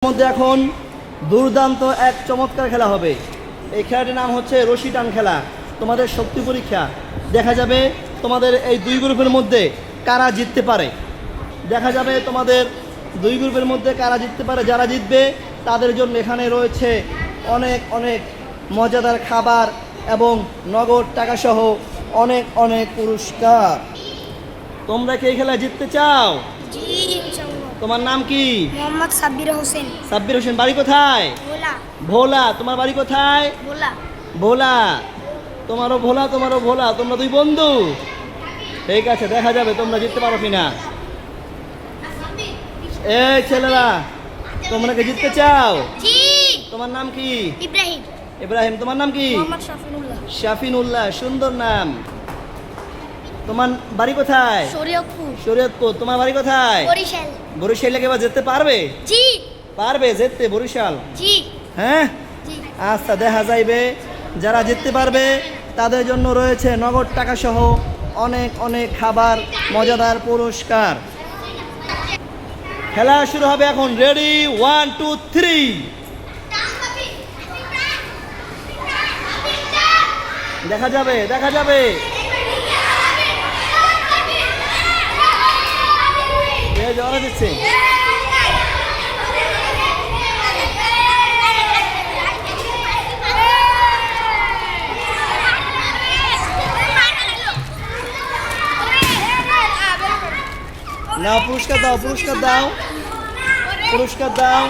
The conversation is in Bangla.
মধ্যে এখন দুর্দান্ত এক চমৎকার খেলা হবে। এই খেলাটির নাম হচ্ছে রশি টান খেলা। তোমাদের শক্তি পরীক্ষা। দেখা যাবে তোমাদের এই দুই গ্রুপের মধ্যে কারা জিততে পারে। দেখা যাবে তোমাদের দুই গ্রুপের মধ্যে কারা জিততে পারে। যারা জিতবে তাদের জন্য এখানে রয়েছে অনেক অনেক মজাদার খাবার এবং নগদ টাকা সহ অনেক অনেক পুরস্কার। তোমরা কি এই খেলায় জিততে চাও? তোমার নাম কি? মোহাম্মদ সাব্বির হোসেন। সাব্বির হোসেন। বাড়ি কোথায়? ভোলা। ভোলা। তোমার বাড়ি কোথায়? ভোলা। ভোলা। তোমারও ভোলা, তোমারও ভোলা। তোমরা দুই বন্ধু? ঠিক আছে, দেখা যাবে তোমরা জিততে পারো কিনা। এই ছেলেরা, তোমরা কি জিততে চাও? জি। তোমার নাম কি? ইব্রাহিম। ইব্রাহিম। তোমার নাম কি? মোহাম্মদ শাফিনুল্লাহ। শাফিনুল্লাহ। সুন্দর নাম। তোমার বাড়ি কোথায়? শরীয়তপুর। শরীয়তপুর। তোমার বাড়ি কোথায়? বরিশাল। বরিশালে কি এবার যেতে পারবে? জি। পারবে যেতে বরিশাল? জি। হ্যাঁ, জি। আচ্ছা, দেখা যাইবে। যারা জিততে পারবে তাদের জন্য রয়েছে নগদ টাকা সহ অনেক অনেক খাবার, মজাদার পুরস্কার। খেলা শুরু হবে এখন। রেডি, 1 2 3। দেখা যাবে, দেখা যাবে। জড়া দিচ্ছে। না, পুরস্কার দাও, পুরস্কার দাও, পুরস্কার দাও।